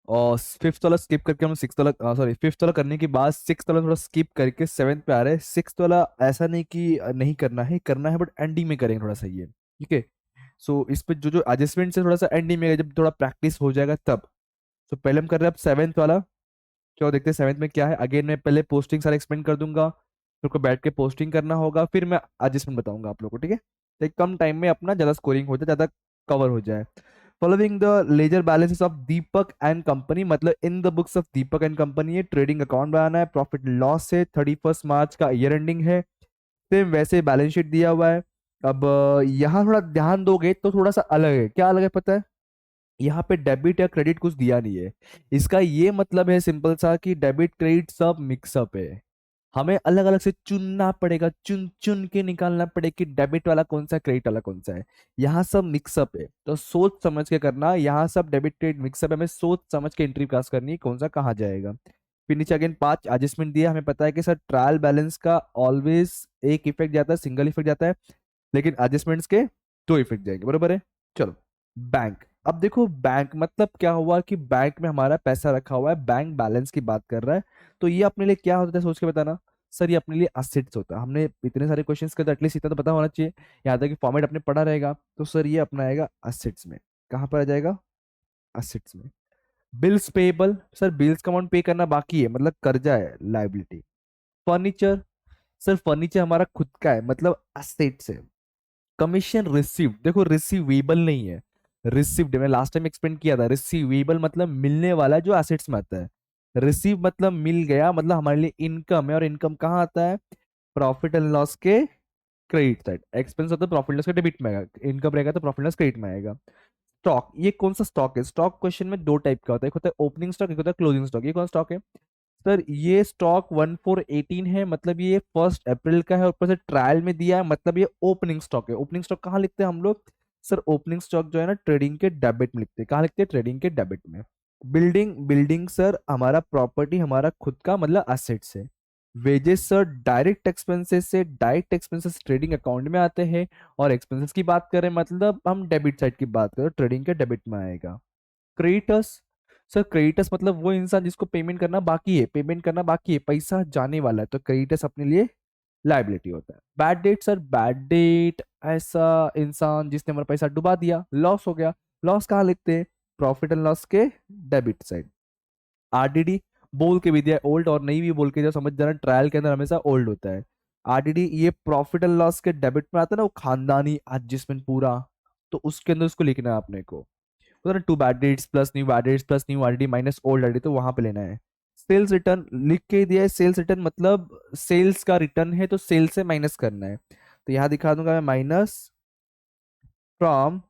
और फिफ्थ वाला स्किप करके हम सिक्स वाला, सॉरी फिफ्थ वाला करने के बाद सिक्स वाला थोड़ा स्किप करके सेवेंथ पे आ रहे हैं। सिक्स वाला ऐसा नहीं कि नहीं करना है, करना है बट एंडिंग में करेंगे थोड़ा सा ये, ठीक है। सो इस पे जो जो एडजस्टमेंट है थोड़ा सा एंडिंग में जब थोड़ा प्रैक्टिस हो जाएगा तब। तो पहले हम कर रहे हैं अब सेवेंथ वाला। क्या देखते हैं सेवेंथ में क्या है। अगेन मैं पहले पोस्टिंग सारा एक्सप्लेन कर दूंगा, फिर को बैठ के पोस्टिंग करना होगा, फिर मैं एडजस्टमेंट बताऊंगा आप लोगों को, ठीक है। तो एक कम टाइम में अपना ज्यादा स्कोरिंग हो जाए, ज्यादा कवर हो जाए। Following the ledger balances of Deepak and company, मतलब in the books of Deepak and company ये ट्रेडिंग अकाउंट बनाना है, प्रॉफिट लॉस है, 31 मार्च का ईयर एंडिंग है। सेम वैसे बैलेंस शीट दिया हुआ है। अब यहाँ थोड़ा ध्यान दोगे तो थोड़ा सा अलग है। क्या अलग है पता है? यहाँ पे डेबिट या क्रेडिट कुछ दिया नहीं है। इसका ये मतलब है सिंपल सा कि डेबिट क्रेडिट सब मिक्सअप है। हमें अलग अलग से चुनना पड़ेगा, चुन चुन के निकालना पड़ेगा कि डेबिट वाला कौन सा है, क्रेडिट वाला कौन सा है। यहाँ सब मिक्सअप है तो सोच समझ के करना। यहाँ सब डेबिट क्रेडिट मिक्सअप है, हमें सोच समझ के एंट्री पास करनी है कौन सा कहाँ जाएगा। फिर नीचे अगेन 5 एडजस्टमेंट दिया। हमें पता है कि सर ट्रायल बैलेंस का ऑलवेज एक इफेक्ट जाता है, सिंगल इफेक्ट जाता है, लेकिन एडजस्टमेंट्स के दो इफेक्ट जाएंगे, बरोबर है। चलो बैंक। अब देखो बैंक मतलब क्या हुआ कि बैंक में हमारा पैसा रखा हुआ है, बैंक बैलेंस की बात कर रहा है। तो ये अपने लिए क्या होता है सोच के बताना। सर ये अपने लिए असेट्स होता है। हमने इतने सारे क्वेश्चंस के तो एटलीस्ट इतना तो पता होना चाहिए। यहाँ तक कि फॉर्मेट अपने पढ़ा रहेगा तो सर ये अपना आएगा असेट्स में। कहाँ पर आ जाएगा? असेट्स में। बिल्स पेएबल, सर बिल्स का अमाउंट पे करना बाकी है, मतलब कर्जा है, लाइबिलिटी। फर्नीचर, सर फर्नीचर हमारा खुद का है, मतलब असेट्स है। कमीशन रिसीव्ड, देखो रिसीवेबल नहीं है, रिसीव्ड। मैं लास्ट टाइम एक्सप्लेन किया था, रिसीवेबल मतलब मिलने वाला जो एसेट्स में आता है। रिसीव मतलब मिल गया, मतलब हमारे लिए इनकम है। और इनकम कहाँ आता है? प्रॉफिट एंड लॉस के क्रेडिट साइड। एक्सपेंस होता है प्रॉफिट लॉस के डेबिट में आएगा, इनकम रहेगा तो प्रॉफिट लॉस क्रेडिट में आएगा। स्टॉक, ये कौन सा स्टॉक है? स्टॉक क्वेश्चन में दो टाइप का होता है, एक होता है ओपनिंग स्टॉक, एक होता है क्लोजिंग स्टॉक। ये कौन स्टॉक है? सर ये स्टॉक 1418 है, मतलब ये 1 अप्रैल का है, ऊपर से ट्रायल में दिया है, मतलब ये ओपनिंग स्टॉक है। ओपनिंग स्टॉक कहाँ लिखते हैं हम लोग? सर ओपनिंग स्टॉक जो है ना ट्रेडिंग के डेबिट में लिखते हैं। कहाँ लिखते हैं? ट्रेडिंग के डेबिट में। बिल्डिंग, बिल्डिंग सर हमारा प्रॉपर्टी, हमारा खुद का, मतलब असेट्स है। वेजेस सर डायरेक्ट एक्सपेंसेस से, डायरेक्ट एक्सपेंसेस ट्रेडिंग अकाउंट में आते हैं। और एक्सपेंसेस की बात करें मतलब हम डेबिट साइड की बात करें, ट्रेडिंग के डेबिट में आएगा। क्रेडिटर्स, सर क्रेडिटर्स मतलब वो इंसान जिसको पेमेंट करना बाकी है, पेमेंट करना बाकी है, पैसा जाने वाला है, तो क्रेडिटर्स अपने लिए लाइबिलिटी होता है। Bad debt, sir bad debt ऐसा इंसान जिसने हमारा पैसा डुबा दिया, लॉस हो गया। लॉस कहाँ लिखते हैं? प्रॉफिट एंड लॉस के डेबिट साइड। आरडीडी, बोल के भी दिया ओल्ड, और नहीं भी बोल के जो समझ जाना, ट्रायल के अंदर हमेशा ओल्ड होता है। आरडीडी ये प्रॉफिट एंड लॉस के डेबिट में आता है ना, वो खानदानी एडजस्टमेंट पूरा, तो उसके अंदर उसको लिखना है अपने को। तो ना to bad debts plus new bad debts plus new RD minus old RD, तो वहां पे लेना है। सेल्स रिटर्न लिख के दिया है, सेल्स रिटर्न मतलब सेल्स का रिटर्न है, तो सेल्स से माइनस करना है। तो यहाँ दिखा दूंगा मैं, माइनस फ्रॉम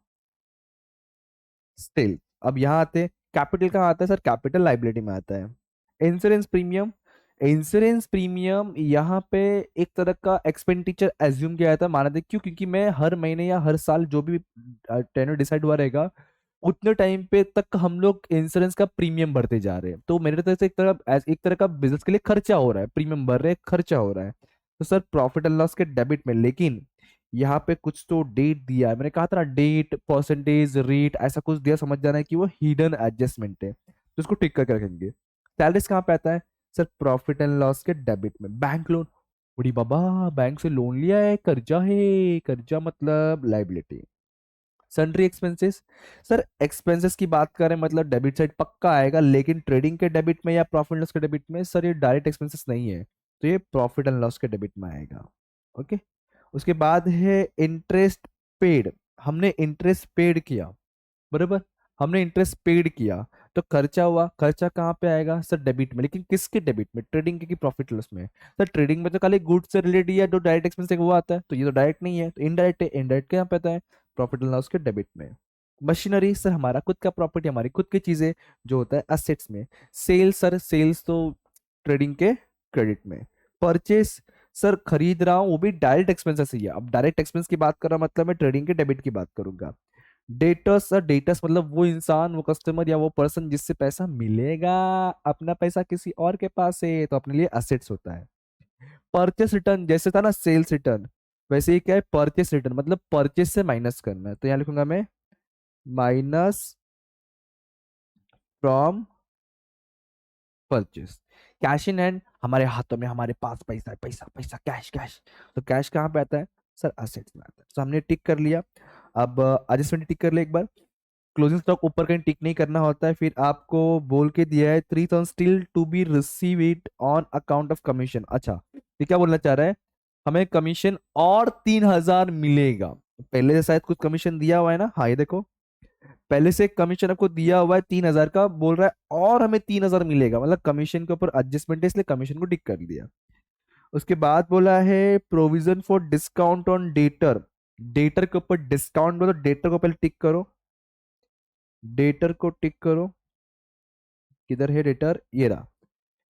सेल। अब यहाँ आते हैं, कैपिटल कहाँ आता है? सर कैपिटल लाइबिलिटी में आता है। इंश्योरेंस प्रीमियम, इंश्योरेंस प्रीमियम यहाँ पे एक तरह का एक्सपेंडिचर एज्यूम किया जाता है, माना दे क्यों, क्योंकि मैं हर महीने या हर साल जो भी टेनर डिसाइड हुआ रहेगा उतने टाइम पे तक हम लोग इंश्योरेंस का प्रीमियम भरते जा रहे हैं। तो मेरे तरफ से एक तरह का बिजनेस के लिए खर्चा हो रहा है, प्रीमियम भर रहे हैं, खर्चा हो रहा है। तो सर प्रॉफिट एंड लॉस के डेबिट में, लेकिन यहाँ पे कुछ तो डेट दिया है, मैंने कहा था ना डेट, परसेंटेज, रेट, ऐसा कुछ दिया, समझ जाना है कि वो हिडन एडजस्टमेंट है, तो उसको टिक करके रखेंगे। सैलरीज कहाँ पे आता है? सर प्रॉफिट एंड लॉस के डेबिट में। बैंक लोन, बड़ी बाबा बैंक से लोन लिया है, कर्जा है, कर्जा मतलब liability. Sundry expenses, sir expenses की बात करें मतलब डेबिट साइड पक्का आएगा, लेकिन ट्रेडिंग के डेबिट में या प्रॉफिट लॉस के डेबिट में सर ये डायरेक्ट एक्सपेंसेस नहीं है, तो ये प्रॉफिट एंड लॉस के डेबिट में आएगा। ओके। उसके बाद है इंटरेस्ट पेड। हमने इंटरेस्ट पेड किया, बराबर, हमने इंटरेस्ट पेड किया, तो खर्चा हुआ, खर्चा कहाँ पे आएगा? सर डेबिट में, लेकिन किसके डेबिट में? ट्रेडिंग के कि प्रॉफिट लॉस में? सर ट्रेडिंग में तो खाली गुड्स से रिलेटेड या जो डायरेक्ट एक्सपेंस है वो आता है, तो ये तो डायरेक्ट नहीं है, तो इनडायरेक्ट है। इनडायरेक्ट कहाँ पे आता है? प्रॉफिट एंड लॉस के डेबिट में। मशीनरी, सर हमारा खुद का प्रॉपर्टी, हमारी खुद की चीजें, जो होता है असेट्स में। सेल्स, सर सेल्स तो ट्रेडिंग के क्रेडिट में। परचेस, सर खरीद रहा हूँ, वो भी डायरेक्ट एक्सपेंसेस ही है। अब डायरेक्ट एक्सपेंस की बात कर रहा हूं, मतलब मैं ट्रेडिंग के डेबिट की बात करूंगा। डेटर्स, सर डेटर्स मतलब वो इंसान, वो कस्टमर या वो पर्सन जिससे पैसा मिलेगा, अपना पैसा किसी और के पास है, तो अपने लिए असेट्स होता है। परचेस रिटर्न जैसे था ना सेल्स रिटर्न, वैसे ही क्या है परचेस रिटर्न, मतलब परचेस से माइनस करना है, तो यहाँ लिखूंगा मैं minus from purchase. Cash in hand, हमारे हाथों में, हमारे पास पैसा है, पैसा पैसा, कैश कैश। तो कैश कहाँ पे आता है सर? असेट्स में आता है। तो हमने टिक कर लिया। अब एडजस्टमेंट टिक कर लिया एक बार। क्लोजिंग स्टॉक ऊपर कहीं टिक नहीं करना होता है। फिर आपको बोल के दिया है 3000 still to be receive it on account of commission. अच्छा, ये क्या बोलना चाह रहा है? हमें कमीशन और 3000 मिलेगा। पहले से शायद कुछ कमीशन दिया हुआ है ना? हाँ, ये देखो, पहले से कमीशन आपको दिया हुआ है 3000 का, बोल रहा है और हमें 3000 मिलेगा, मतलब कमीशन के ऊपर एडजस्टमेंट है, इसलिए कमीशन को टिक कर दिया। उसके बाद बोला है provision for discount on debtor. Debtor के ऊपर डिस्काउंट बोलो, डेटर को पहले टिक करो, डेटर को टिक करो। किधर है डेटर? ये रहा।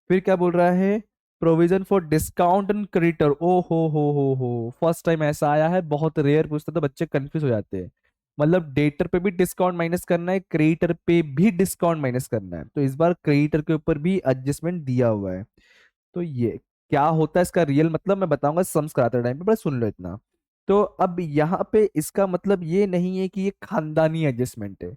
फिर क्या बोल रहा है? Provision for discount and creditor. ओ हो, फर्स्ट टाइम ऐसा आया है, बहुत रेयर पूछता, तो बच्चे कंफ्यूज हो जाते हैं। मतलब डेटर पे भी डिस्काउंट माइनस करना है, क्रेडिटर पे भी डिस्काउंट माइनस करना है, तो इस बार क्रेडिटर के ऊपर भी एडजस्टमेंट दिया हुआ है। तो ये क्या होता है इसका रियल मतलब, मैं बताऊंगा सम्स कराते टाइम पे, बस सुन लो इतना। तो अब यहाँ पे इसका मतलब ये नहीं है कि ये खानदानी एडजस्टमेंट है।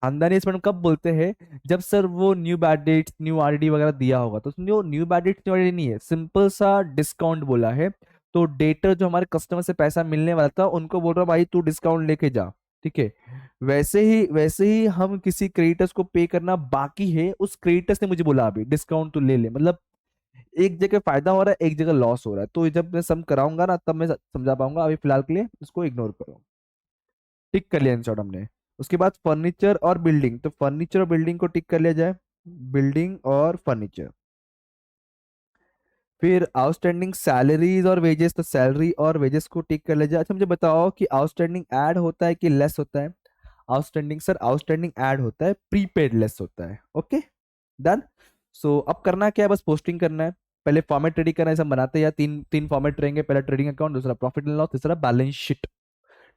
खानदानी एडजस्टमेंट कब बोलते हैं? जब सर वो new bad debts, new RD वगैरह दिया होगा, तो new new bad debts, new RD नहीं है, सिंपल सा डिस्काउंट बोला है। तो डेटर जो हमारे कस्टमर से पैसा मिलने वाला था, उनको बोल रहा भाई तू डिस्काउंट लेके जा। ठीक है। वैसे ही हम किसी क्रेडिटर्स को पे करना बाकी है, उस क्रेडिटर्स ने मुझे बोला अभी डिस्काउंट तो ले ले, मतलब एक जगह फायदा हो रहा है, एक जगह लॉस हो रहा है। तो जब मैं सम कराऊंगा ना, तब मैं समझा पाऊंगा, अभी फिलहाल के लिए इसको इग्नोर करो। टिक कर लिया इन शॉर्ट हमने। उसके बाद फर्नीचर और बिल्डिंग, तो फर्नीचर और बिल्डिंग को टिक कर लिया जाए। बिल्डिंग और फर्नीचर। फिर आउटस्टैंडिंग सैलरीज और वेजेस, तो सैलरी और वेजेस को टिक कर लिया जाए। अच्छा, मुझे बताओ कि आउटस्टैंडिंग ऐड होता है कि लेस होता है? आउटस्टैंडिंग सर, आउटस्टैंडिंग ऐड होता है, प्रीपेड लेस होता है। Okay, done. सो अब करना क्या है? बस पोस्टिंग करना है। पहले फॉर्मेट रेडी करना है, सब बनाते हैं या तीन तीन फॉर्मेट रहेंगे, पहला ट्रेडिंग अकाउंट, दूसरा प्रॉफिट एंड लॉस, तीसरा balance sheet.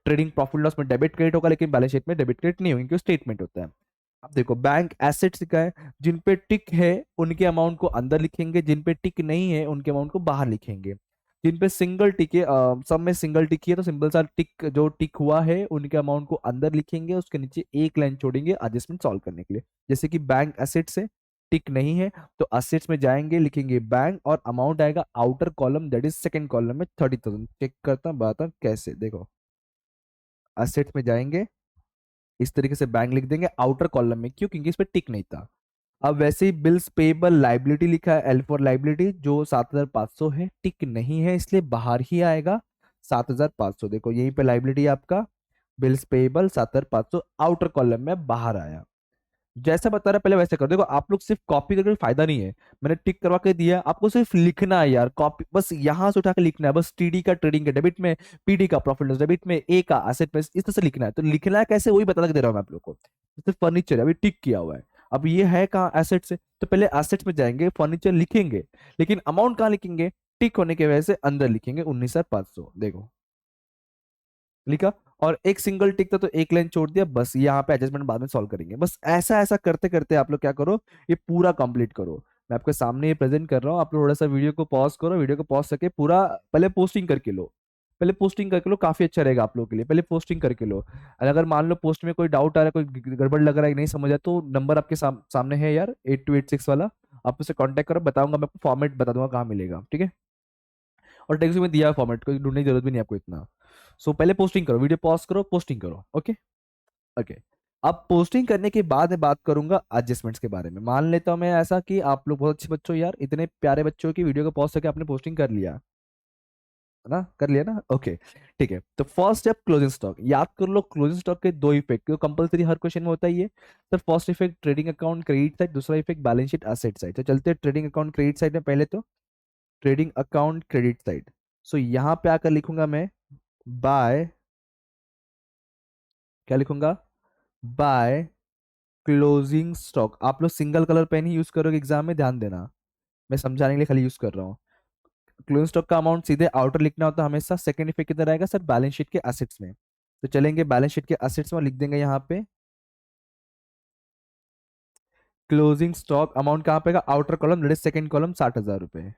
Trading profit loss में डेबिट क्रेडिट होगा, लेकिन बैलेंस शीट में डेबिट क्रेडिट नहीं होगी, क्योंकि स्टेटमेंट होता है। अब देखो, बैंक एसेट्स का है, जिन पे टिक है उनके अमाउंट को अंदर लिखेंगे, जिन पे टिक नहीं है उनके अमाउंट को बाहर लिखेंगे। जिन पे सिंगल टिक है, सब में सिंगल टिक है, तो सिंपल सा टिक जो टिक हुआ है उनके अमाउंट को अंदर लिखेंगे, उसके नीचे एक लाइन छोड़ेंगे एडजस्टमेंट सॉल्व करने के लिए। जैसे कि बैंक एसेट्स है, टिक नहीं है, तो एसेट्स में जाएंगे, लिखेंगे बैंक, और अमाउंट आएगा outer column, that is second column में 30,000। चेक करता हूँ, बताता हूँ कैसे, देखो। एसेट्स में जाएंगे, इस तरीके से बैंक लिख देंगे आउटर कॉलम में, क्यों? क्योंकि इस पे टिक नहीं था। अब वैसे ही बिल्स पेबल लाइबिलिटी लिखा है, एल फॉर लाइबिलिटी, जो 7,500 है, टिक नहीं है, इसलिए बाहर ही आएगा 7,500। देखो यहीं पे लाइबिलिटी आपका बिल्स पेबल 7,500 आउटर कॉलम में बाहर आया। जैसा बता रहा पहले वैसे कर। देखो आप लोग सिर्फ कॉपी करके फायदा नहीं है, मैंने टिक करवा के दिया, आपको सिर्फ लिखना है यार, कॉपी बस यहां से उठा के लिखना है, बस टीडी का ट्रेडिंग के डेबिट में, पीडी का प्रॉफिट लॉस डेबिट में, ए का एसेट में, इस तरह से लिखना है। तो लिखना है कैसे, वही बता के दे रहा हूँ मैं आप लोग को। जैसे फर्नीचर है, अभी टिक किया हुआ है, अब ये है कहाँ? एसेट से, तो पहले एसेट्स में जाएंगे, फर्नीचर लिखेंगे, लेकिन अमाउंट कहाँ लिखेंगे? टिक होने की वजह से अंदर लिखेंगे 19,500। देखो लिखा, और एक सिंगल टिक था तो एक लाइन छोड़ दिया, बस यहाँ पे एडजस्टमेंट बाद में सॉल्व करेंगे। बस ऐसा ऐसा करते करते आप लोग क्या करो, ये पूरा कंप्लीट करो। मैं आपके सामने ये प्रेजेंट कर रहा हूँ, आप लोग थोड़ा सा वीडियो को पॉज करो, वीडियो को पॉज करके पूरा पहले पोस्टिंग करके लो। पहले पोस्टिंग करके लो, काफी अच्छा रहेगा आप लोगों के लिए, पहले पोस्टिंग करके लो। और अगर मान लो पोस्ट में कोई डाउट आ रहा है, कोई गड़बड़ लग रहा है, नहीं समझ आया, तो नंबर आपके सामने है यार, 8286 वाला, आप उससे कांटेक्ट करो, बताऊंगा मैं आपको, फॉर्मेट बता दूंगा कहाँ मिलेगा, ठीक है? और टेक्स्ट में दिया फॉर्मेट, कोई ढूंढने की जरूरत भी नहीं आपको इतना। सो पहले पोस्टिंग करो, वीडियो पॉज करो, पोस्टिंग करो। Okay, okay. अब पोस्टिंग करने के बाद मैं बात करूंगा एडजस्टमेंट्स के बारे में। मान लेता हूं मैं ऐसा कि आप लोग बहुत अच्छे बच्चों, यार इतने प्यारे बच्चों की वीडियो को पॉज करके आपने पोस्टिंग कर लिया है ना? कर लिया ना? ओके, ठीक है। तो फर्स्ट स्टेप क्लोजिंग स्टॉक, याद कर लो क्लोजिंग स्टॉक के दो इफेक्ट, क्योंकि कंपलसरी हर क्वेश्चन में होता ही है। तो first effect trading account credit side, दूसरा effect balance sheet asset side. तो चलते हैं ट्रेडिंग अकाउंट क्रेडिट साइड में, पहले तो ट्रेडिंग अकाउंट क्रेडिट साइड। सो यहाँ पे आकर लिखूंगा मैं बाय, क्या लिखूंगा? By closing stock. आप लोग सिंगल कलर पेन ही यूज करोगे एग्जाम में, ध्यान देना, मैं समझाने के लिए खाली यूज कर रहा हूँ। क्लोजिंग स्टॉक का अमाउंट सीधे आउटर लिखना होता है हमेशा। सेकंड इफेक्ट किधर आएगा सर? बैलेंस शीट के एसेट्स में। तो चलेंगे बैलेंस शीट के एसेट्स में, लिख देंगे यहाँ पे क्लोजिंग स्टॉक अमाउंट कहाँ पे? Outer column, let second column, 60,000 रुपए।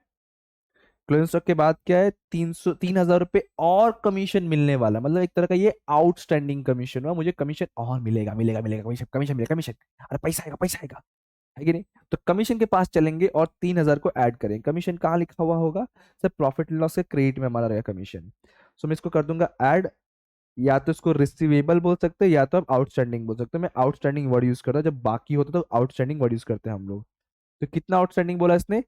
क्लोजिंग स्टॉक के बाद क्या है? 3,000 रुपए और कमीशन मिलने वाला, मतलब एक तरह का ये आउटस्टैंडिंग कमीशन हुआ, मुझे कमीशन और मिलेगा, मिलेगा मिलेगा, कमीशन कमीशन मिलेगा, कमीशन, अरे पैसा आएगा, पैसा आएगा। है कि नहीं। तो कमीशन के पास चलेंगे और 3000 को ऐड करेंगे। कमीशन कहाँ लिखा हुआ होगा सर, प्रॉफिट एंड लॉस के क्रेडिट में हमारा रहेगा कमीशन। सो मैं इसको कर दूंगा ऐड। या तो इसको रिसीवेबल बोल सकते हैं या तो आप आउटस्टैंडिंग बोल सकते हैं। मैं आउटस्टैंडिंग वर्ड यूज करता हूँ, जब बाकी होता है तो आउटस्टैंडिंग वर्ड यूज करते हैं हम लोग। तो कितना आउटस्टैंडिंग बोला इसने,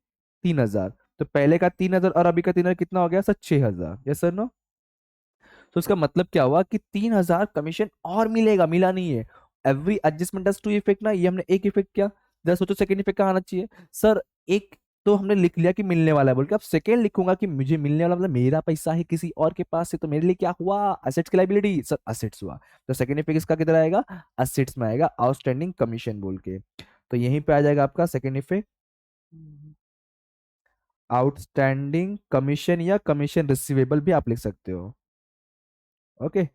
3000। तो पहले का 3000 और अभी का 3000 कितना हो गया सर, 6000। Yes sir no. तो इसका मतलब क्या हुआ कि 3000 कमीशन और मिलेगा, मिला नहीं है। Every adjustment does two effect ना, ये हमने एक इफेक्ट किया। जरा सोचो सेकंड इफेक्ट कहाँ आना चाहिए सर। एक तो हमने लिख लिया कि मिलने वाला है बोल के, अब सेकंड लिखूंगा कि मुझे मिलने वाला मतलब मेरा पैसा है किसी और के पास से, तो मेरे लिए क्या हुआ, असेट्स की लायबिलिटी सर, असेट्स हुआ। तो सेकंड इफेक्ट इसका किधर आएगा, असेट्स में आएगा, आउटस्टैंडिंग कमीशन बोल के। तो यहीं पे आ जाएगा आपका सेकंड इफेक्ट, आउटस्टैंडिंग कमीशन या कमीशन रिसीवेबल भी आप लिख सकते हो। ओके।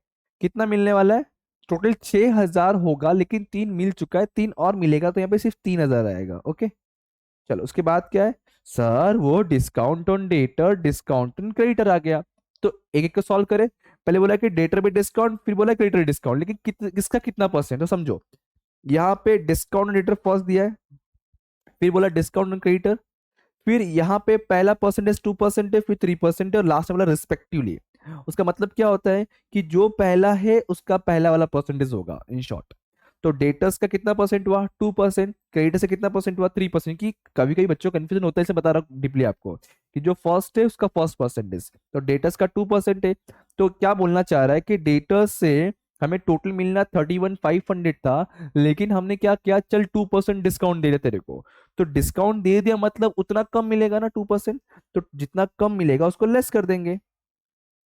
कितना मिलने वाला है, टोटल 6000 होगा, लेकिन 3 मिल चुका है, 3 और मिलेगा, तो यहाँ पे सिर्फ 3000 आएगा। ओके। चलो उसके बाद क्या है सर, वो discount on debtor, discount on creditor आ गया। तो एक एक को सॉल्व करें। पहले बोला कि डेटर पे डिस्काउंट, फिर बोला क्रेडिटर डिस्काउंट, लेकिन किसका कितना परसेंट, तो समझो यहाँ पे डिस्काउंट ऑन डेटर फर्स्ट दिया है, फिर बोला डिस्काउंट ऑन क्रेडिटर, फिर यहाँ पे पहला परसेंटेज 2% है, फिर 3% है, और लास्ट में वाला रिस्पेक्टिवली। उसका मतलब क्या होता है कि जो पहला है उसका पहला वाला परसेंटेज होगा इन शॉर्ट। तो डेटर्स का कितना परसेंट हुआ, 2%। क्रेडिटर से कितना परसेंट हुआ, 3%। की कभी कभी बच्चों को कंफ्यूजन होता है, इसे बता रहा हूँ डीपली आपको, कि जो फर्स्ट है उसका फर्स्ट परसेंटेज, तो डेटर्स का 2% है। तो क्या बोलना चाह रहा है कि डेटर्स से हमें टोटल मिलना 31,500 था, लेकिन हमने क्या किया, चल 2% डिस्काउंट दे रहे तेरे को। तो डिस्काउंट दे दिया मतलब उतना कम मिलेगा ना 2%। तो जितना कम मिलेगा उसको लेस कर देंगे।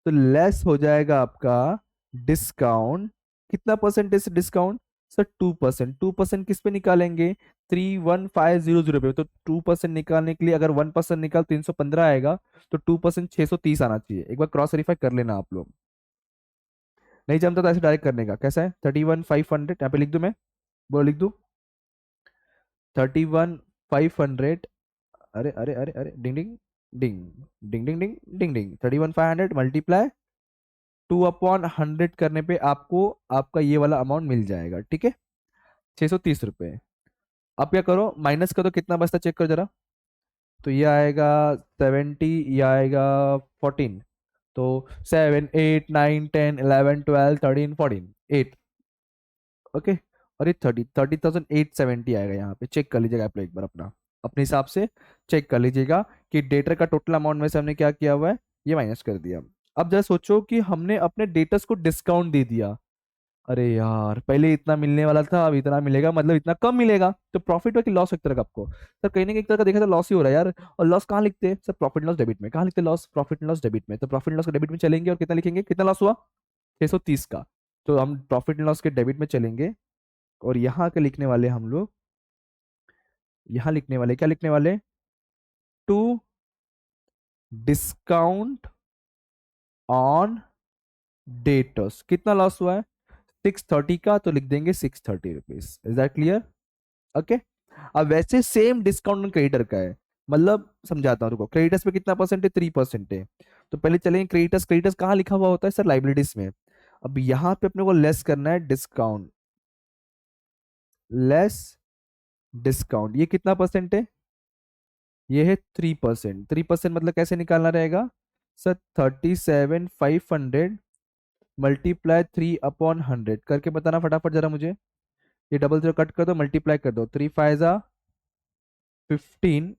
तो लेस हो जाएगा आपका डिस्काउंट। कितना परसेंटेज डिस्काउंट सर, 2%। 2% किस पे निकालेंगे, 31500 पे। तो 2% निकालने के लिए अगर 1% निकाल 315 आएगा, तो 2% 630 आना चाहिए। एक बार क्रॉस वेरीफाई कर लेना आप लोग। नहीं जमता तो ऐसे डायरेक्ट करने का, कैसा है, 31,500 यहाँ पे लिख दूं मैं, बोलो लिख दूं, 31,500। अरे अरे अरे अरे, डिंग डिंग डिंग डिंग डिंग डिंग डिंग डिंग, 31,500 मल्टीप्लाई 2/100 करने पे आपको आपका ये वाला अमाउंट मिल जाएगा। ठीक है, 630 रुपये। अब क्या करो, माइनस करो, कितना बचता चेक करो जरा। तो ये आएगा 70, ये आएगा 14। तो 7 8 9 10 11 12 13 14 8। ओके। और ये 30,870 आएगा। यहाँ पे चेक कर लीजिएगा आप लोग एक बार अपना, अपने हिसाब से चेक कर लीजिएगा कि डेटर का टोटल अमाउंट में से हमने क्या किया हुआ है, ये माइनस कर दिया। अब जरा सोचो कि हमने अपने डेटर्स को डिस्काउंट दे दिया। अरे यार, पहले इतना मिलने वाला था, अब इतना मिलेगा, मतलब इतना कम मिलेगा, तो प्रॉफिट हो कि लॉस एक तरह का आपको, सर कहीं ना कहीं एक तरह का देखा तो लॉस ही हो रहा है यार। और लॉस कहाँ लिखते हैं सर, प्रॉफिट लॉस डेबिट में। कहाँ लिखते हैं लॉस, प्रॉफिट लॉस डेबिट में। तो प्रॉफिट लॉस के डेबिट में चलेंगे और कितना लिखेंगे, कितना लॉस हुआ, 630 का। तो हम प्रॉफिट लॉस के डेबिट में चलेंगे, और यहाँ के लिखने वाले हम लोग, यहाँ लिखने वाले क्या लिखने वाले, टू डिस्काउंट ऑन डेटर्स। कितना लॉस हुआ है, 630 का, तो लिख देंगे 630 rupees. Is that clear. Okay. अब वैसे सेम डिस्काउंट क्रेडिटर का है, मतलब समझाता हूँ रुको। क्रेडिटर्स पे कितना परसेंट है, 3% है। तो पहले चलेंगे क्रेडिटर्स। क्रेडिटर्स कहाँ लिखा हुआ होता है सर, लाइबिलिटीज में। अब यहाँ पे अपने को लेस करना है डिस्काउंट, लेस डिस्काउंट। ये कितना परसेंट है, ये है 3%। 3% मतलब कैसे निकालना रहेगा सर, 37,500 मल्टीप्लाई 3/100 करके बताना फटाफट जरा मुझे। ये डबल जीरो कट कर दो, मल्टीप्लाई कर दो, 3 5 15,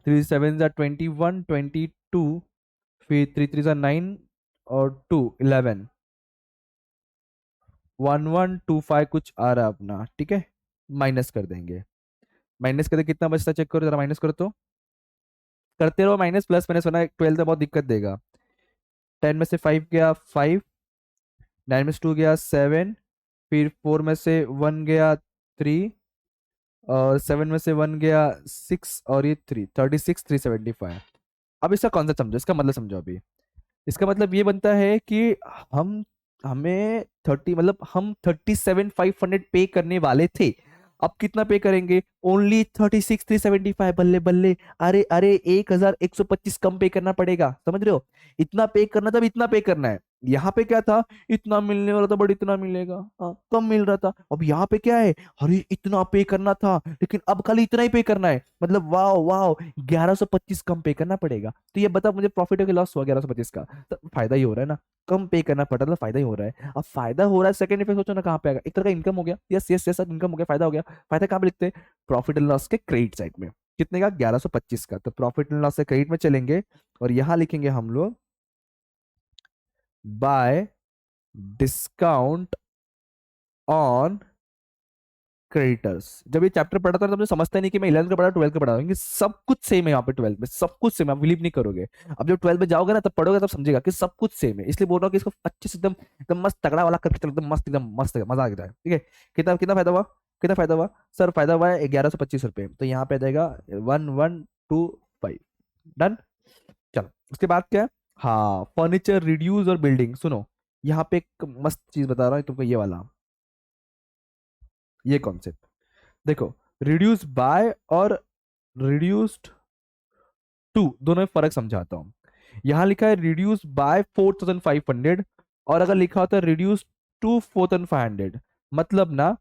3 7 21, 22, फिर 3 3 9, और 2 11, 1125 कुछ आ रहा है अपना। ठीक है, माइनस कर देंगे। माइनस करके कितना बचता चेक करो जरा, माइनस करो तो, करते रहो माइनस प्लस माइनस, वरना 12 में बहुत दिक्कत देगा। 10 में से 5 गया 5, 9 में से 2 गया 7, फिर 4 में से 1 गया 3, और 7 में से 1 गया 6, और ये 3, 36,375। अब इसका कॉन्सेप्ट समझो, इसका मतलब समझो अभी। इसका मतलब ये बनता है कि हम हमें 30 मतलब हम 37,500 पे करने वाले थे। अब कितना पे करेंगे, ओनली 36,375। बल्ले बल्ले, अरे अरे 1,125 कम पे करना पड़ेगा, समझ रहे हो। इतना पे करना, तब इतना पे करना है। यहाँ पे क्या था, इतना मिलने वाला था बट इतना मिलेगा, कम मिल रहा था। अब यहाँ पे क्या है, अरे इतना पे करना था लेकिन अब खाली इतना ही पे करना है, मतलब वाह वाह 1125 कम पे करना पड़ेगा। तो ये बता मुझे प्रॉफिट है कि लॉस हुआ 1125 का? तो फायदा ही हो रहा है ना, कम पे करना पड़ा तो फायदा ही हो रहा है। अब फायदा हो रहा है, सेकंड इफेक्ट सोचो ना कहाँ पे आएगा, एक तरह का इनकम हो गया। यस यस यस, इनकम हो गया, फायदा हो गया। फायदा कहाँ पे लिखते हैं, प्रॉफिट एंड लॉस के क्रेडिट साइड में। कितने का, 1125 का। तो प्रॉफिट एंड लॉस से क्रेडिट में चलेंगे और यहाँ लिखेंगे हम लोग बाय डिस्काउंट ऑन क्रेडिटर्स। जब ये चैप्टर पढ़ा था तब मुझे समझता नहीं कि मैं 11th का पढ़ा 12th का पढ़ा, क्योंकि सब कुछ सेम है यहाँ पे 12th में, सब कुछ सेम है, आप बिलीव नहीं करोगे। अब जब 12th में जाओगे ना तब पढ़ोगे तब समझेगा कि सब कुछ सेम है। इसलिए बोल रहा हूँ कि इसको अच्छे से एकदम एकदम मस्त तगड़ा वाला करके चलो, एकदम मस्त मजा आ जाए, ठीक है। कितना कितना फायदा हुआ, कितना फायदा हुआ सर? फायदा हुआ है 1125 रुपये। तो यहाँ पे आ जाएगा 1125। डन। चलो उसके बाद क्या है, हाँ फर्नीचर रिड्यूस और बिल्डिंग। सुनो यहाँ पे एक मस्त चीज बता रहा हूँ तुमको, ये वाला, ये कॉन्सेप्ट देखो। रिड्यूस बाय और रिड्यूस्ड टू, दोनों में फर्क समझाता हूँ। यहां लिखा है रिड्यूस बाय 4500, और अगर लिखा होता है रिड्यूस टू 4500, मतलब ना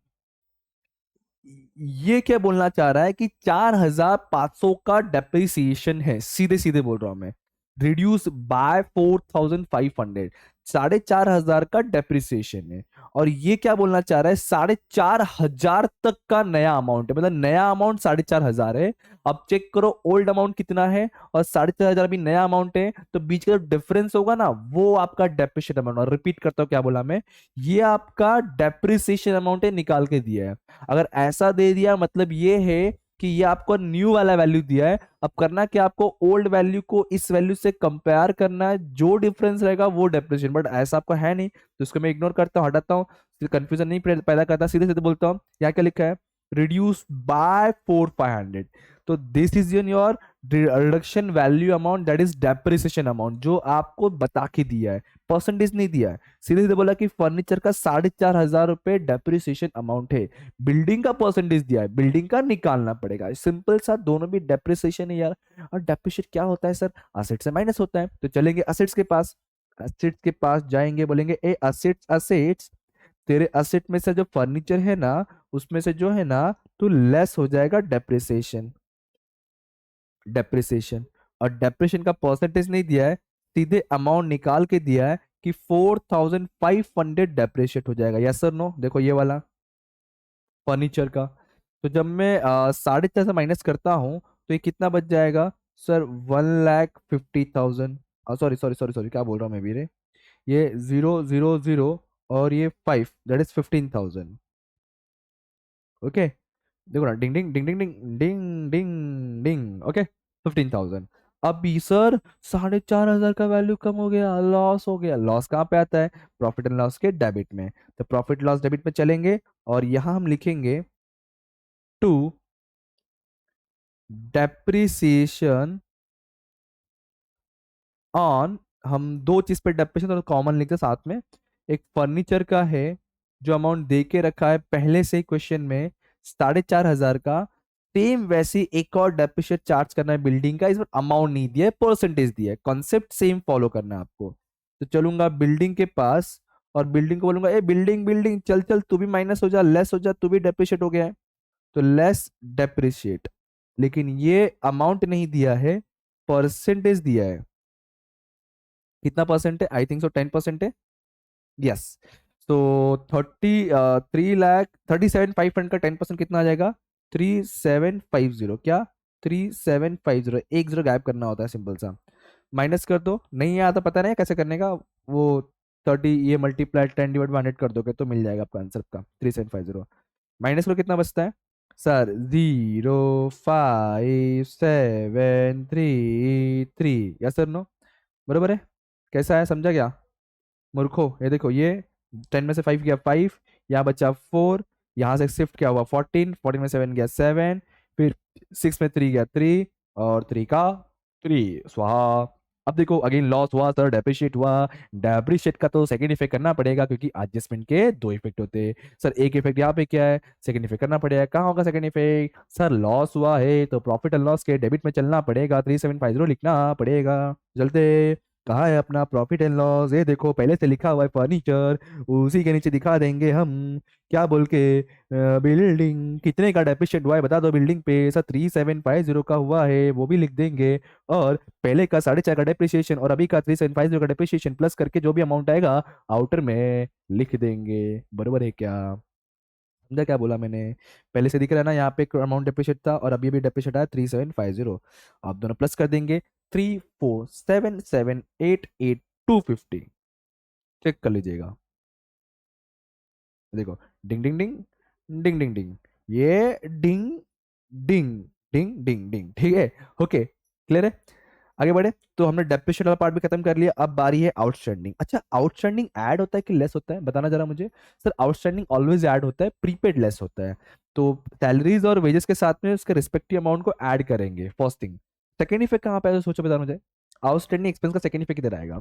ये क्या बोलना चाह रहा है कि 4500 का डेप्रिसिएशन है, सीधे सीधे बोल रहा हूं मैं। रिड्यूस बाय 4500, 4500 का डेप्रिसिएशन है। और ये क्या बोलना चाह रहा है, 4500 तक का नया अमाउंट है, मतलब नया अमाउंट 4500 है। अब चेक करो ओल्ड अमाउंट कितना है और 4500 भी नया अमाउंट है, तो बीच का जो डिफरेंस होगा ना वो आपका डेप्रिसिएशन अमाउंट। और रिपीट करता हूँ क्या बोला मैं, ये आपका डेप्रिसिएशन अमाउंट है, निकाल के दिया है। अगर ऐसा दे दिया मतलब ये है कि ये आपको न्यू वाला वैल्यू दिया है। अब करना क्या, आपको ओल्ड वैल्यू को इस वैल्यू से कंपेयर करना है, जो डिफरेंस रहेगा वो डेप्रिसिएशन। बट ऐसा आपको है नहीं तो इसको मैं इग्नोर करता हूँ, हटाता हूँ, फिर कंफ्यूजन नहीं पैदा करता, सीधे सीधे बोलता हूँ। यहाँ क्या लिखा है, रिड्यूस बाय 4500। तो this is your reduction value amount, that is depreciation amount, जो आपको बता के दिया है, परसेंटेज नहीं दिया है। सीधे सीधे बोला कि फर्नीचर का 4500 रुपए डेप्रिसिएशन अमाउंट है। बिल्डिंग का परसेंटेज दिया है, बिल्डिंग का निकालना पड़ेगा। सिंपल सा, दोनों भी डेप्रिसिएशन है यार। और डेप्रिसिएट क्या होता है सर, असेट से माइनस होता है। तो चलेंगे असेट्स के पास, असेट्स के पास जाएंगे, बोलेंगे ए असेट्स, असेट्स तेरे असेट में से जो फर्नीचर है ना उसमें से जो है ना तो लेस हो जाएगा डेप्रिसिएशन, डेप्रिसिएशन। और डेप्रिसिएशन का परसेंटेज नहीं दिया है, सीधे अमाउंट निकाल के दिया है कि 4500 डेप्रिशिएट हो जाएगा। यस सर नो, देखो ये वाला फर्नीचर का। तो जब मैं 4.5 से माइनस करता हूँ तो ये कितना बच जाएगा sir, 1,50,000। Sorry sorry sorry sorry, क्या बोल रहा हूँ मैं भी रे, ये 000 और ये 5, दैट इज 15,000। ओके, देखो ना, डिंग डिंग डिंग डिंग डिंग डिंग डिंग डिंग, ओके 15,000। अभी सर 4500 का वैल्यू कम हो गया, लॉस हो गया। लॉस कहाँ पे आता है, प्रॉफिट एंड लॉस के डेबिट में। तो प्रॉफिट लॉस डेबिट में चलेंगे और यहां हम लिखेंगे टू डेप्रिसिएशन ऑन, हम दो चीज पे डेप्रिसिएशन तो कॉमन लिखते हैं साथ में। एक फर्नीचर का है जो अमाउंट दे के रखा है पहले से क्वेश्चन में 4500 का, सेम वैसे एक और डेप्रिसिएट चार्ज करना है बिल्डिंग का। इस बार अमाउंट नहीं दिया है, परसेंटेज दिया है, कॉन्सेप्ट सेम फॉलो करना है आपको। तो चलूंगा बिल्डिंग के पास और बिल्डिंग को बोलूंगा ए बिल्डिंग बिल्डिंग चल चल, तू भी माइनस हो जा, लेस हो जा, तू भी डेप्रिशिएट हो गया है। तो लेस डेप्रिशिएट, लेकिन ये अमाउंट नहीं दिया है, परसेंटेज दिया है। कितना परसेंट है, आई थिंक सो 10% है। यस। तो 37,500 का 10% कितना आ जाएगा, 3750। क्या, 3750, एक जीरो गायब करना होता है, सिंपल सा। माइनस कर दो, नहीं आता पता नहीं कैसे करने का वो। 30 ये मल्टीप्लाई 10/100 कर दोगे तो मिल जाएगा आपका आंसर का 3750। माइनस करो कितना बचता है सर, 0,5,7,3,3। यस सर नो, बरोबर है। कैसा है, समझा क्या मूर्खो? ये देखो, ये 10 में से 5 गया 5, यहाँ बचा 4, यहाँ से शिफ्ट क्या हुआ 14, 14 में 7 गया 7, फिर 6 में 3 गया 3, और 3 का 3 स्वाहा। अब देखो अगेन लॉस हुआ सर, डेप्रिशिएट हुआ। डेप्रिशिएट का तो सेकंड इफेक्ट करना पड़ेगा क्योंकि एडजस्टमेंट के दो इफेक्ट होते हैं। सर एक इफेक्ट यहाँ पे क्या है, सेकंड इफेक्ट करना पड़ेगा। कहाँ होगा सेकंड इफेक्ट, सर लॉस हुआ है तो प्रॉफिट एंड लॉस के डेबिट में चलना पड़ेगा, 3750 लिखना पड़ेगा। चलते कहाँ है अपना प्रॉफिट एंड लॉस? ये देखो पहले से लिखा हुआ है फर्नीचर, उसी के नीचे दिखा देंगे हम क्या बोल के, बिल्डिंग कितने का डेप्रिशिएट हुआ है बता दो, बिल्डिंग पे सर 3750 का हुआ है वो भी लिख देंगे। और पहले का 4.5 का डेप्रिसिएशन और अभी का 3750 का डेप्रिसिएशन प्लस करके जो भी अमाउंट आएगा आउटर में लिख देंगे। बरोबर है क्या? समझा क्या बोला मैंने? पहले से दिख रहा है ना, यहाँ पे एक अमाउंट डेप्रिशिएट था और अभी भी डेप्रिशिएट आया 3750। आप दोनों प्लस कर देंगे, 347788 250। चेक कर लीजिएगा। देखो, डिंग डिंग डिंग, डिंग डिंग डिंग, ये डिंग डिंग डिंग डिंग डिंग, ठीक है। ओके, क्लियर है? आगे बढ़े। तो हमने डेप्रिसिएट वाला पार्ट भी खत्म कर लिया, अब बारी है आउटस्टैंडिंग। अच्छा, आउटस्टैंडिंग ऐड होता है कि लेस होता है, बताना जरा मुझे। सर आउटस्टैंडिंग ऑलवेज ऐड होता है, प्रीपेड लेस होता है। तो सैलरीज और वेजेस के साथ में उसके रिस्पेक्टिव अमाउंट को ऐड करेंगे, फर्स्ट थिंग। सेकेंड इफेक्ट कहाँ पे है, सोचो बताना मुझे। आउटस्टैंडिंग एक्सपेंस का सेकेंड इफेक्ट किधर आएगा?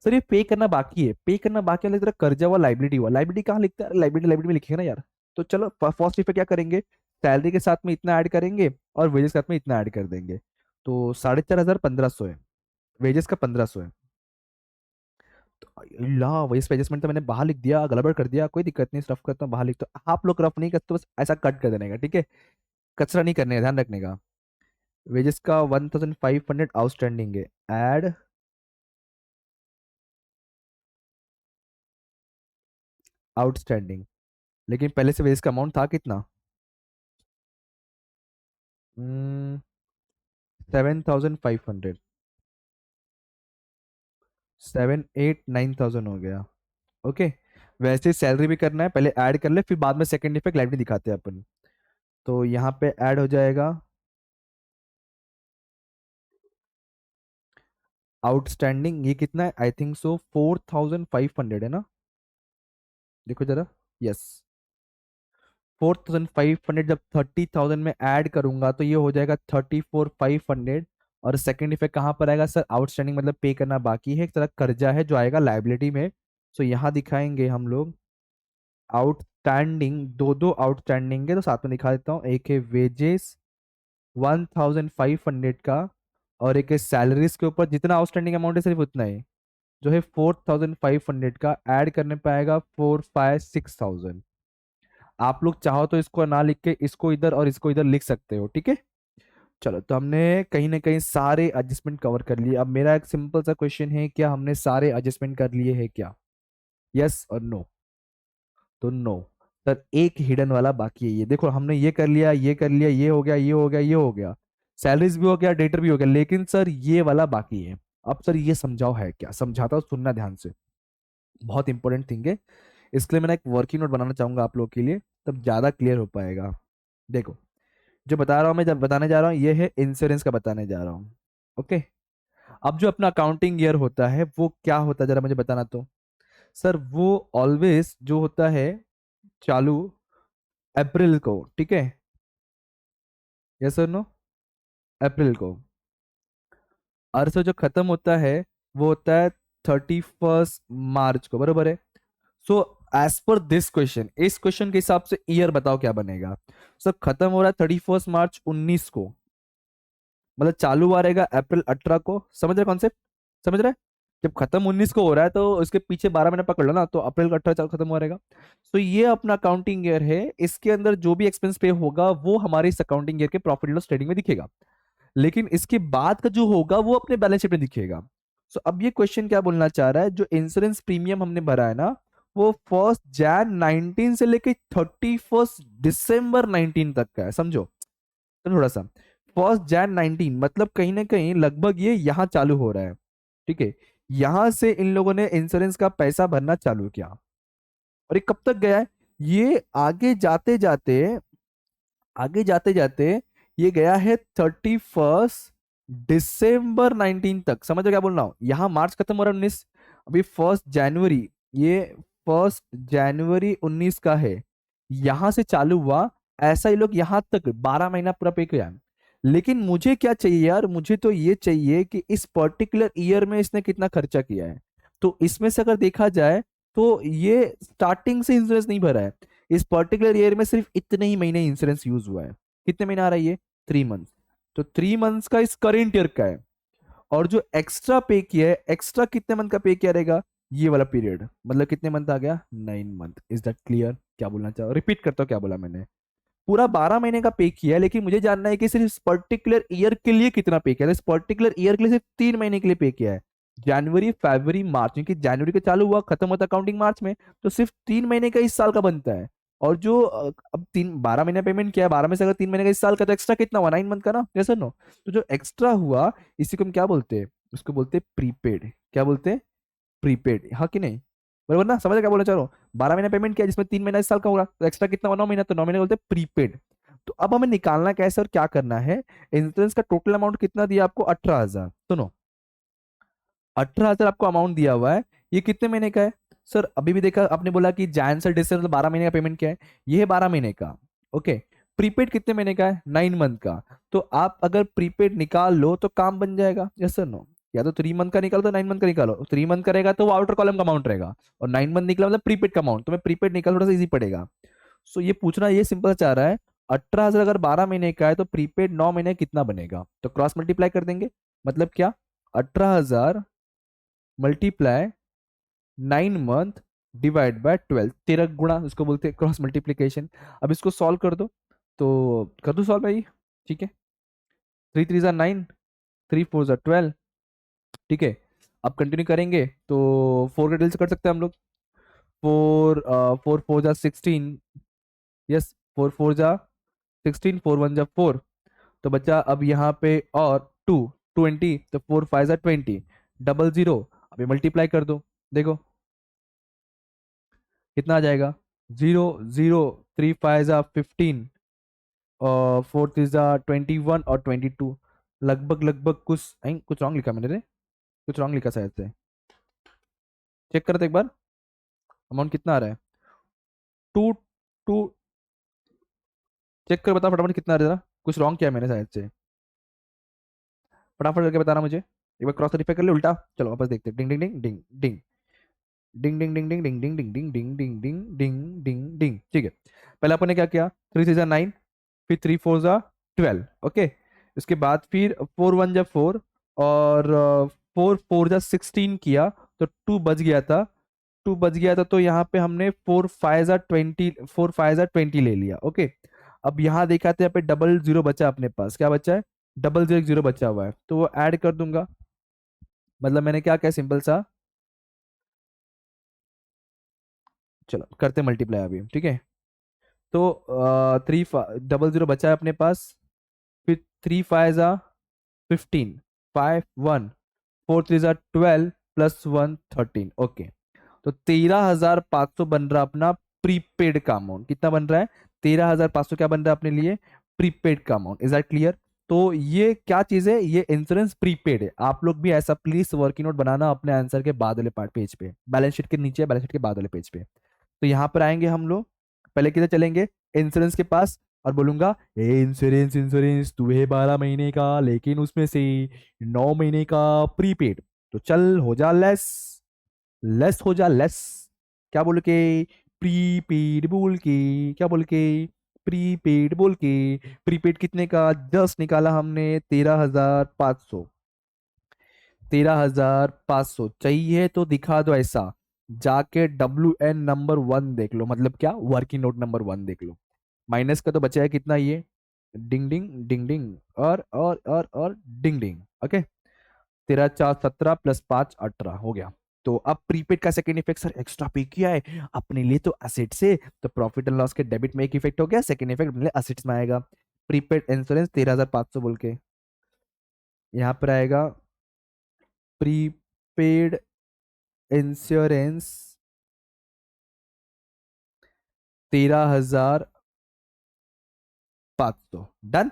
सर ये पे करना बाकी है, पे करना बाकी है, कर्जा हुआ, लाइबिलिटी हुआ। लाइबिलिटी कहाँ लिखता है? लाइबिलिटी लाइबिलिटी में लिखेगा ना यार। तो चलो फर्स्ट इफेक्ट क्या करेंगे, सैलरी के साथ में इतना ऐड करेंगे और वेजेस के साथ में इतना ऐड कर देंगे। तो 4500 है, वेजेस का 1500 है। तो ला वेज पे एडजस्टमेंट तो मैंने बाहर लिख दिया, गड़बड़ कर दिया, कोई दिक्कत नहीं, रफ करता हूँ बाहर लिख, तो आप लोग रफ नहीं करते, बस ऐसा कट कर देने का, ठीक है। कचरा नहीं करने का, ध्यान रखने का। वेजेस का 1500 आउटस्टैंडिंग है, एड आउटस्टैंडिंग। लेकिन पहले से वेजेस का अमाउंट था कितना? 7500, 7 8 9 thousand हो गया। ओके, वैसे सैलरी भी करना है, पहले ऐड कर ले, फिर बाद में सेकंड इफेक्ट लाइव दिखाते हैं अपन। तो यहाँ पे ऐड हो जाएगा आउटस्टैंडिंग, ये कितना है, आई थिंक सो 4500 है ना। देखो जरा, यस, 4500 जब 30,000 में ऐड करूंगा तो ये हो जाएगा 34,500। और सेकंड इफेक्ट कहाँ पर आएगा सर? आउटस्टैंडिंग मतलब पे करना बाकी है, एक तरह कर्जा है जो आएगा लाइबिलिटी में। सो यहाँ दिखाएंगे हम लोग आउटस्टैंडिंग, दो दो आउटस्टैंडिंग है तो साथ में दिखा देता हूँ। एक है वेजेस 1500 का, और एक है सैलरीज के ऊपर जितना आउटस्टैंडिंग अमाउंट है सिर्फ उतना ही, जो है 4500 का, ऐड करने पाएगा 4 5 6 thousand। आप लोग चाहो तो इसको ना लिख के इसको इधर और इसको इधर लिख सकते हो, ठीक है। चलो, तो हमने कहीं ना कहीं सारे एडजस्टमेंट कवर कर लिए। अब मेरा एक सिंपल सा क्वेश्चन है, क्या हमने सारे एडजस्टमेंट कर लिए हैं क्या? यस और नो? तो नो। सर एक हिडन वाला बाकी है, ये देखो, हमने ये कर लिया, ये कर लिया, ये हो गया, ये हो गया, ये हो गया, सैलरीज भी हो गया, डेटर भी हो गया, लेकिन सर ये वाला बाकी है। अब सर ये समझाओ है क्या, समझाता हूँ, सुनना ध्यान से, बहुत इंपॉर्टेंट थिंग है। इसके लिए मैंने एक वर्किंग नोट बनाना चाहूंगा आप लोग के लिए, तब ज्यादा क्लियर हो पाएगा। देखो, जो बता रहा हूँ मैं, जब बताने जा रहा हूँ, ये है इंश्योरेंस का बताने जा रहा हूँ। ओके, अब जो अपना अकाउंटिंग ईयर होता है वो क्या होता है, जरा मुझे बताना तो। सर वो ऑलवेज जो होता है चालू अप्रैल को, ठीक है। Yes sir, no? अप्रैल को। और सर जो खत्म होता है वो होता है 31 मार्च को, बरोबर है। So as per this question, इस क्वेश्चन के हिसाब से ईयर बताओ क्या बनेगा। सर खत्म हो रहा है 31 मार्च 19 को, मतलब चालू हुआ रहेगा अप्रैल 18 को। समझ रहे कॉन्सेप्ट? समझ रहे? जब खत्म 19 को हो रहा है तो उसके पीछे 12 महीने पकड़ लो ना, तो अप्रैल 18 खत्म हुआ रहेगा। तो ये अपना अकाउंटिंग ईयर है, इसके अंदर जो भी एक्सपेंस पे होगा वो हमारे इस अकाउंटिंग ईयर के प्रॉफिट लॉस ट्रेडिंग में दिखेगा। लेकिन इसके बाद का जो होगा वो अपने बैलेंस शीट में दिखेगा। सो अब ये क्वेश्चन क्या बोलना चाह रहा है, जो इंश्योरेंस प्रीमियम हमने भरा है ना, वो 1 Jan 19 से लेके 31 December 19 तक का है, समझो। तो थोड़ा सा 1 Jan 19 मतलब कहीं ना कहीं लगभग ये यहाँ चालू हो रहा है, ठीक है। यहां से इन लोगों ने इंश्योरेंस का पैसा भरना चालू किया, और ये कब तक गया है? ये आगे जाते जाते ये गया है 31 December 19 तक। समझ रहे क्या बोल रहा हूँ? यहाँ मार्च खत्म हो रहा है 19, अभी 1 जनवरी, ये 1 जनवरी 19 का है, यहां से चालू हुआ, ऐसा ही लोग यहाँ तक 12 महीना पूरा पे किया। लेकिन मुझे क्या चाहिए यार, मुझे तो ये चाहिए कि इस पर्टिकुलर ईयर में इसने कितना खर्चा किया है। तो इसमें से अगर देखा जाए तो ये स्टार्टिंग से इंश्योरेंस नहीं भरा है, इस पर्टिकुलर ईयर में सिर्फ इतने ही महीने इंश्योरेंस यूज हुआ है। कितने महीने आ रहा है ये? 3 मंथ। तो 3 मंथ्स का इस करेंट ईयर का है, और जो एक्स्ट्रा पे किया है, एक्स्ट्रा कितने मंथ का पे किया रहेगा, ये वाला पीरियड, मतलब कितने मंथ आ गया, 9 मंथ। Is that clear? क्या बोलना चाहो, रिपीट करता हूँ क्या बोला मैंने। पूरा 12 महीने का पे किया है, लेकिन मुझे जानना है कि सिर्फ इस पर्टिकुलर ईयर के लिए कितना पे किया है। इस पर्टिकुलर ईयर के लिए सिर्फ 3 महीने के लिए पे किया है, जनवरी फरवरी मार्च, क्योंकि जनवरी का चालू हुआ, खत्म होता अकाउंटिंग मार्च में, तो सिर्फ 3 महीने का इस साल का बनता है। और जो अब 12 महीने पेमेंट किया है, 12 में से अगर 3 महीने का इस साल का, तो एक्स्ट्रा कितना हुआ, 9 मंथ का ना, यस और नो? तो जो एक्स्ट्रा हुआ, इसी को हम क्या बोलते हैं, उसको बोलते हैं प्रीपेड। क्या बोलते हैं? प्रीपेड, हाँ कि नहीं? बराबर ना, समझ क्या बोलना चाह रहा हूँ? 12 महीने पेमेंट किया, जिसमें 3 महीना इस साल का होगा, तो एक्स्ट्रा कितना हुआ, 9 महीना, तो 9 महीने बोलते हैं प्रीपेड। तो अब हमें निकालना कैसे और क्या करना है। इंश्योरेंस का टोटल अमाउंट कितना दिया आपको, 18,000। सुनो, 18,000 आपको अमाउंट दिया हुआ है, ये कितने महीने का है? सर अभी भी देखा आपने, बोला कि जैन से दिसंबर 12 महीने का पेमेंट क्या है, ये है 12 महीने का। ओके, प्रीपेड कितने महीने का है, 9 मंथ का। तो आप अगर प्रीपेड निकाल लो तो काम बन जाएगा, यस सर नो? या तो 3 मंथ का निकालो, तो 9 मंथ का निकालो। 3 मंथ का रहेगा तो वो आउटर कॉलम का अमाउंट रहेगा, और 9 मंथ निकला मतलब प्रीपेड का अमाउंट, तो मैं प्रीपेड निकाल, थोड़ा सा इजी पड़ेगा। सो ये पूछना, ये सिंपल चाह रहा है, 18,000 अगर 12 महीने का है, तो प्रीपेड 9 महीने कितना बनेगा, तो क्रॉस मल्टीप्लाई कर देंगे। मतलब क्या, 18,000 मल्टीप्लाई 9 मंथ डिवाइड बाय 12, 13 गुणा, इसको बोलते हैं क्रॉस मल्टीप्लीकेशन। अब इसको सॉल्व कर दो, तो कर दो सॉल्व भाई, ठीक है। 3 3 9, 3 4 12, ठीक है। अब कंटिन्यू करेंगे तो 4 का डिल से कर सकते हैं हम लोग। 4 4 4 जा 16, यस, 4 4 जा 16, 4 1 जा 4, तो बच्चा अब यहाँ पे, और 2 20, तो 4 5 जा 20, डबल जीरो। अभी मल्टीप्लाई कर दो, देखो कितना आ जाएगा, 0 0, 3 5 जा 15, और 4 3 जा 21, और 22। लगभग लगभग कुछ रॉन्ग लिखा मैंने रे, कुछ रॉन्ग लिखा शायद से। चेक करते एक बार, अमाउंट कितना आ रहा है, टू टू। चेक कर बता फटाफट कितना आ रहा है, जरा कुछ रॉन्ग किया है मैंने शायद से, फटाफट करके बताना मुझे। एक बार क्रॉस वेरीफाई कर ले उल्टा, चलो वापस देखते हैं। डिंग डिंग डिंग डिंग डिंग डिंग डिंग डिंग डिंग डिंग डिंग डिंग डिंग डिंग डिंग डिंग डिंग डिंग डिंग, ठीक है। पहले अपन ने क्या किया, 3 3 जा 9, फिर 3 4 जा 12, ओके। इसके बाद फिर 4 1 जा 4, और 4 4 जा 16 किया, तो 2 बच गया था। 2 बच गया था, तो यहाँ पे हमने 4 5 जा 20, 4 5 जा 20 ले लिया, ओके। अब यहाँ देखा था, यहाँ पे डबल जीरो बचा अपने पास, क्या बचा है, डबल जीरो जीरो बचा हुआ है, तो वो ऐड कर दूंगा। मतलब मैंने क्या क्या सिंपल सा, चलो करते मल्टीप्लाई अभी, ठीक है। तो 3 डबल जीरो बचा है अपने पास, फिर 3 5 जा 15, 5 1, 4 3 जा 12, +1 13, ओके। तो 13,500 बन रहा अपना प्रीपेड का अमाउंट। कितना बन रहा है, 13,500 क्या बन रहा है अपने लिए, प्रीपेड का अमाउंट। Is that clear? तो ये क्या चीज है, ये इंश्योरेंस प्रीपेड है। आप लोग भी ऐसा प्लीज वर्किंग नोट बनाना अपने आंसर के बाद वाले पार्ट पेज पे, बैलेंस शीट के नीचे, बैलेंस शीट के बाद वाले पेज पे। तो यहाँ पर आएंगे हम लोग, पहले किधर चलेंगे, इंश्योरेंस के पास, और बोलूंगा ए इंश्योरेंस, इंश्योरेंस तू है 12 महीने का, लेकिन उसमें से 9 महीने का प्रीपेड। तो चल हो जा लेस, लेस हो जा लेस। क्या बोल के, प्रीपेड बोल के, क्या बोल के, प्रीपेड बोल के। प्रीपेड कितने का जस्ट निकाला हमने, 13,500। 13,500 चाहिए तो दिखा दो ऐसा, जाके WN नंबर 1 देख लो, मतलब क्या, वर्किंग नोट नंबर 1 देख लो। माइनस का तो बचा है कितना ये, डिंग डिंग डिंग डिंग, और डिंग डिंग, ओके। 13 4 17 +5 18 हो गया। तो अब प्रीपेड का सेकंड इफेक्ट, सर एक्स्ट्रा पे किया है अपने लिए तो असेट से, तो प्रॉफिट एंड लॉस के डेबिट में एक इफेक्ट हो गया, सेकंड इफेक्ट अपने लिए असेट्स में आएगा। प्रीपेड इंश्योरेंस 13,500 बोल के यहाँ पर आएगा, प्रीपेड इंश्योरेंस 13,500, डन।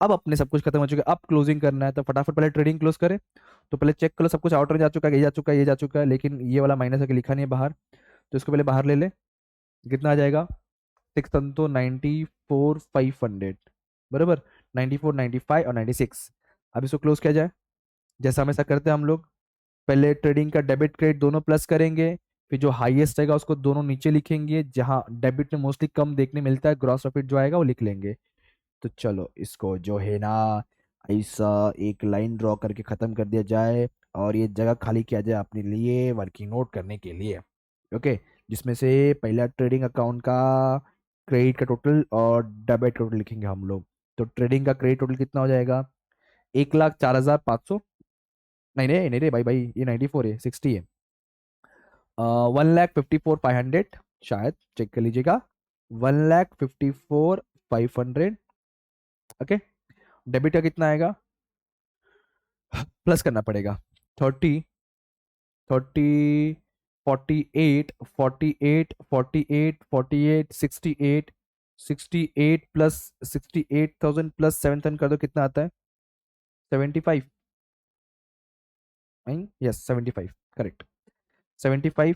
अब अपने सब कुछ खत्म हो चुका है, अब क्लोजिंग करना है, तो फटाफट पहले ट्रेडिंग क्लोज करें। तो पहले चेक करो सब कुछ आउटर में जा चुका है, ये जा चुका है, ये जा चुका है, लेकिन ये वाला माइनस है कि लिखा नहीं है बाहर, तो इसको पहले बाहर ले ले। कितना आ जाएगा, 6 94 500, बराबर, 94 95 और 96। अब इसको क्लोज किया जाए, जैसा हमेशा करते हैं हम लोग, पहले ट्रेडिंग का डेबिट क्रेडिट दोनों प्लस करेंगे, फिर जो हाईएस्ट रहेगा उसको दोनों नीचे लिखेंगे, जहां डेबिट में मोस्टली कम देखने मिलता है, ग्रॉस प्रॉफिट जो आएगा वो लिख लेंगे। तो चलो इसको जो है ना, ऐसा एक लाइन ड्रॉ करके ख़त्म कर दिया जाए और ये जगह खाली किया जाए अपने लिए वर्किंग नोट करने के लिए। ओके, जिसमें से पहला ट्रेडिंग अकाउंट का क्रेडिट का टोटल और डेबिट टोटल लिखेंगे हम लोग। तो ट्रेडिंग का क्रेडिट टोटल कितना हो जाएगा? 1,04,500। नहीं नहीं नहीं रे भाई भाई, ये 94 है, 60 है। 1,54,500, शायद चेक कर लीजिएगा। 1,54,500। ओके, डेबिट का कितना आएगा? प्लस करना पड़ेगा। 30, 30, 48, 48, 48, 48, 68, 68 प्लस 68,000 प्लस 7,000 कर दो, कितना आता है? 75। नहीं, यस 75, करेक्ट। 75।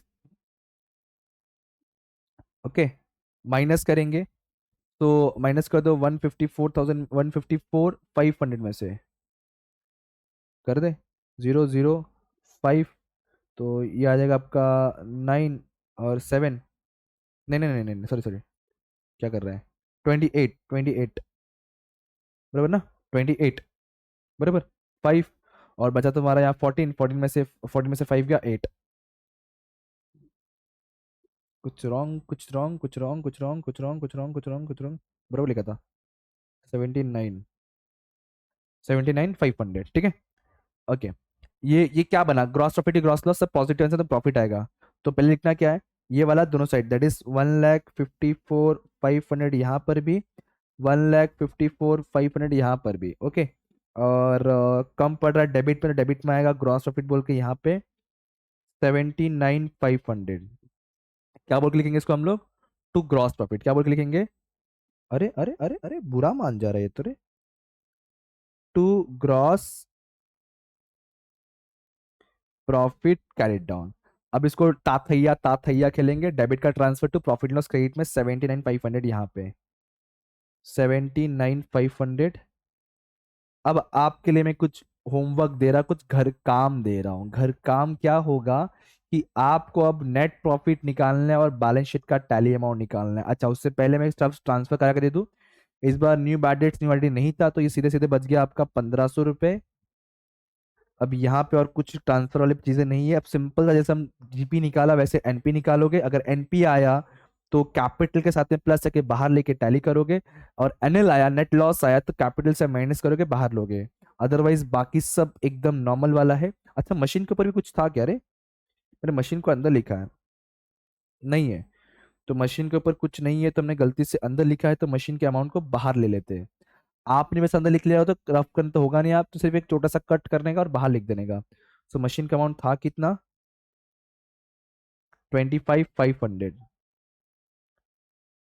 ओके, माइनस करेंगे तो माइनस कर दो 154,000, 154,500 में से कर दे 005। तो ये आ जाएगा आपका 9 और 7। नहीं नहीं नहीं नहीं, सॉरी सॉरी, क्या कर रहे हैं? 28, 28, बराबर ना? 28, बराबर। 5 और बचा तुम्हारा यहाँ 14, 14 में से 14 में से 5 गया 8। कुछ रॉन्ग, कुछ रॉन्ग, कुछ रॉन्ग, कुछ रॉन्ग, कुछ रॉन्ग, कुछ रॉन्ग, कुछ रॉन्ग, कुछ रॉन्ग। बराबर लिखा था। 79, 79,500, ठीक है। ओके, ये क्या बना? ग्रॉस प्रॉफिट, ग्रॉस लॉस सब पॉजिटिव आंसर तो प्रॉफिट आएगा। तो पहले लिखना क्या है? ये वाला दोनों साइड, दैट इज 1,54,500 यहाँ पर भी, 1,54,500 यहाँ पर भी। ओके, और कम पड़ रहा है डेबिट में, डेबिट में आएगा ग्रॉस प्रॉफिट बोल के यहाँ पे 79,500। क्या बोल के लिखेंगे इसको हम लोग? टू ग्रॉस प्रॉफिट क्या बोल के लिखेंगे? अरे अरे अरे अरे, बुरा मान जा रहा है ये तो रे। To gross profit carried down. अब इसको ताथैया ताथैया खेलेंगे, डेबिट का transfer to profit loss credit में 79,500 यहाँ पे 79,500। अब आपके लिए मैं कुछ होमवर्क दे रहा, कुछ घर काम दे रहा हूँ। घर काम क्या होगा कि आपको अब नेट प्रॉफिट निकालना है और बैलेंस शीट का टैली अमाउंट निकालना है। अच्छा, उससे पहले मैं स्टफ ट्रांसफर करा के दे दूँ। इस बार new bad debts new bad नहीं था, तो ये सीधे सीधे बच गया आपका 1,500 रुपये। अब यहाँ पे और कुछ ट्रांसफर वाली चीजें नहीं है। अब सिंपल सा, जैसे हम जीपी निकाला वैसे एनपी निकालोगे। अगर एनपी आया तो कैपिटल के साथ में प्लस के बाहर लेके टैली करोगे, और एनएल आया, नेट लॉस आया, तो कैपिटल से माइनस करोगे, बाहर लोगे। अदरवाइज बाकी सब एकदम नॉर्मल वाला है। अच्छा, मशीन के ऊपर भी कुछ था क्या रे? मैंने मशीन को अंदर लिखा है, नहीं है। तो मशीन के ऊपर कुछ नहीं है, तो हमने गलती से अंदर लिखा है, तो मशीन के अमाउंट को बाहर ले लेते हैं। आपने वैसे अंदर लिख लिया हो तो रफ करना तो होगा नहीं, आप तो सिर्फ एक छोटा सा कट करने का और बाहर लिख देने का। सो मशीन का अमाउंट था कितना? 25,500।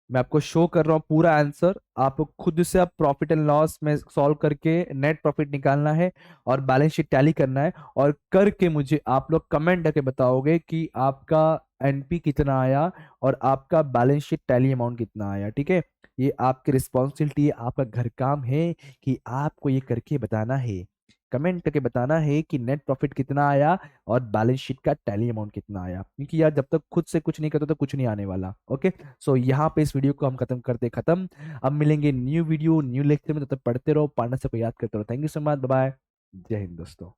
मैं आपको शो कर रहा हूँ पूरा आंसर, आप लोग खुद से अब प्रॉफिट एंड लॉस में सॉल्व करके नेट प्रॉफिट निकालना है और बैलेंस शीट टैली करना है। और करके मुझे आप लोग कमेंट करके बताओगे कि आपका एनपी कितना आया और आपका बैलेंस शीट टैली अमाउंट कितना आया, ठीक है। ये आपकी रिस्पॉन्सिबिलिटी है, आपका घर काम है कि आपको ये करके बताना है। कमेंट करके बताना है कि नेट प्रॉफिट कितना आया और बैलेंस शीट का टैली अमाउंट कितना आया, क्योंकि यार जब तक खुद से कुछ नहीं करते तो कुछ नहीं आने वाला। ओके, सो यहाँ पे इस वीडियो को हम खत्म करते खत्म। अब मिलेंगे न्यू वीडियो न्यू लेक्चर में, तब तक पढ़ते रहो, पार्टनर से को याद करते रहो। Thank you so much, bye bye. जय हिंद दोस्तों।